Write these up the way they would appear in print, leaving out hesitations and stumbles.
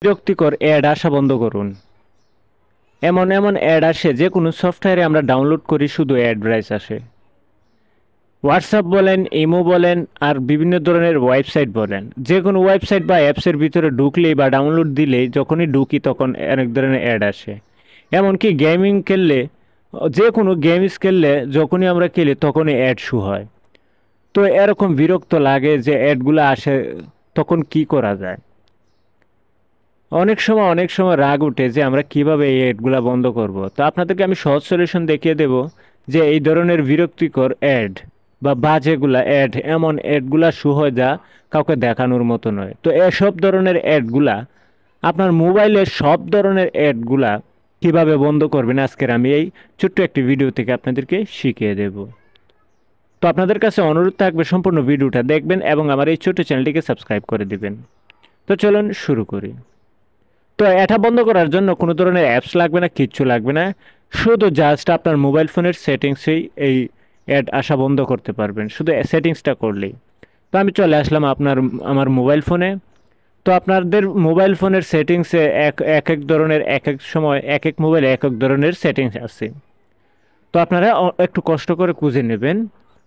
বিরক্তিকর অ্যাড আসা বন্ধ করুন। এমন এমন অ্যাড আসে যে কোনো সফটওয়্যারে আমরা ডাউনলোড করি শুধু অ্যাডভাইস আসে। হোয়াটসঅ্যাপ বলেন, ইমো বলেন, আর বিভিন্ন ধরনের ওয়েবসাইট বলেন, যে কোনো ওয়েবসাইট বা অ্যাপসের ভিতরে ঢুকলেই বা ডাউনলোড দিলেই যখনই ঢুকি তখন অনেক ধরনের অ্যাড আসে। এমনকি গেমিং খেললে, যে কোনো গেমস খেললে যখনই আমরা খেলি তখনই অ্যাড শু হয়। তো এরকম বিরক্ত লাগে যে অ্যাডগুলো আসে, তখন কি করা যায়? অনেক সময় রাগ উঠে যে আমরা কিভাবে এই অ্যাডগুলা বন্ধ করব। তো আপনাদেরকে আমি সহজ সলিউশন দেখিয়ে দেব যে এই ধরনের বিরক্তিকর অ্যাড বা বাজেগুলা অ্যাড, এমন অ্যাডগুলা শু হয় যা কাউকে দেখানোর মতো নয়। তো এসব ধরনের অ্যাডগুলা আপনার মোবাইলের সব ধরনের অ্যাডগুলা কিভাবে বন্ধ করবেন আজকের আমি এই ছোট্ট একটি ভিডিও থেকে আপনাদেরকে শিখিয়ে দেব। তো আপনাদের কাছে অনুরোধ থাকবে সম্পূর্ণ ভিডিওটা দেখবেন এবং আমার এই ছোট্ট চ্যানেলটিকে সাবস্ক্রাইব করে দিবেন। তো চলুন শুরু করি। তো এটা বন্ধ করার জন্য কোনো ধরনের অ্যাপস লাগবে না, কিচ্ছু লাগবে না। শুধু জাস্ট আপনার মোবাইল ফোনের সেটিংসেই এই অ্যাড আসা বন্ধ করতে পারবেন, শুধু সেটিংসটা করলেই। তো আমি চলে আসলাম আমার মোবাইল ফোনে। তো আপনাদের মোবাইল ফোনের সেটিংসে এক এক এক ধরনের এক এক সময় এক এক মোবাইলে এক এক ধরনের সেটিংস আছে। তো আপনারা একটু কষ্ট করে খুঁজে নেবেন,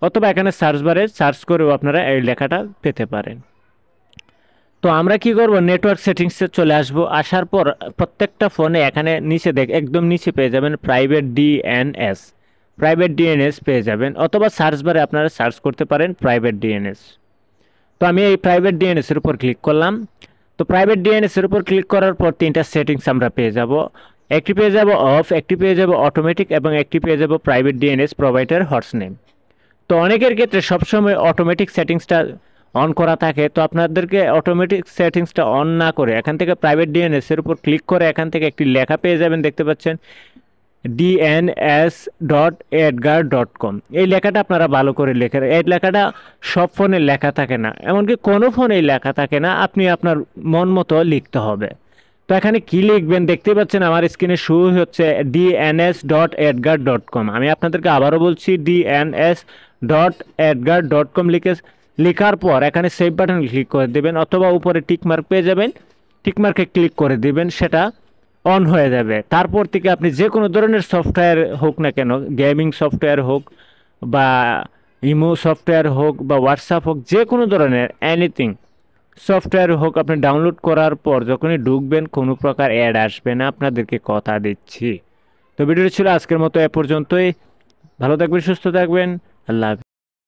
অথবা এখানে সার্চ বারে সার্চ করেও আপনারা এই লেখাটা পেতে পারেন। তো আমরা কি করব, নেটওয়ার্ক সেটিংসে চলে আসব। আসার পর প্রত্যেকটা ফোনে এখানে নিচে একদম নিচে পেয়ে যাবেন প্রাইভেট ডিএনএস। প্রাইভেট ডিএনএস পেয়ে যাবেন, অথবা সার্চ বারে আপনারা সার্চ করতে পারেন প্রাইভেট ডিএনএস। তো আমি এই প্রাইভেট ডিএনএস এর উপর ক্লিক করলাম। তো প্রাইভেট ডিএনএস এর উপর ক্লিক করার পর তিনটা সেটিংস আমরা পেয়ে যাব। একটি পেয়ে যাব অফ, একটি পেয়ে যাব অটোমেটিক, এবং একটি পেয়ে যাব private DNS provider horse name. তো অনেকের ক্ষেত্রে সবসময় অটোমেটিক সেটিংসটা অন করা থাকে। তো আপনাদেরকে অটোমেটিক সেটিংসটা অন না করে এখান থেকে প্রাইভেট ডিএনএস এর উপর ক্লিক করে এখান থেকে একটি লেখা পেয়ে যাবেন, দেখতে পাচ্ছেন dns.edgar.com। এই লেখাটা আপনারা ভালো করে লেখেন। এই লেখাটা সব ফোনে লেখা থাকে না, এমনকি কোনো ফোনেই লেখা থাকে না, আপনি আপনার মন মতো লিখতে হবে। তো এখানে কি লিখবেন দেখতে পাচ্ছেন আমার স্ক্রিনে শুরু হচ্ছে dns.edgar.com। আমি আপনাদেরকে আবারও বলছি dns.edgar.com লেখার পর এখানে সেভ বাটন ক্লিক করে দেবেন, অথবা উপরে টিকমার্ক পেয়ে যাবেন, টিকমার্কে ক্লিক করে দিবেন, সেটা অন হয়ে যাবে। তারপর থেকে আপনি যে কোনো ধরনের সফটওয়্যার হোক না কেন, গেমিং সফটওয়্যার হোক বা ইমো সফটওয়্যার হোক বা হোয়াটসঅ্যাপ হোক, যে কোনো ধরনের এনিথিং সফটওয়্যার হোক, আপনি ডাউনলোড করার পর যখনই ঢুকবেন কোনো প্রকার অ্যাড আসবে না, আপনাদেরকে কথা দিচ্ছি। তো ভিডিওটি ছিল আজকের মতো এ পর্যন্তই। ভালো থাকবেন, সুস্থ থাকবেন, আল্লাহ হাফেজ।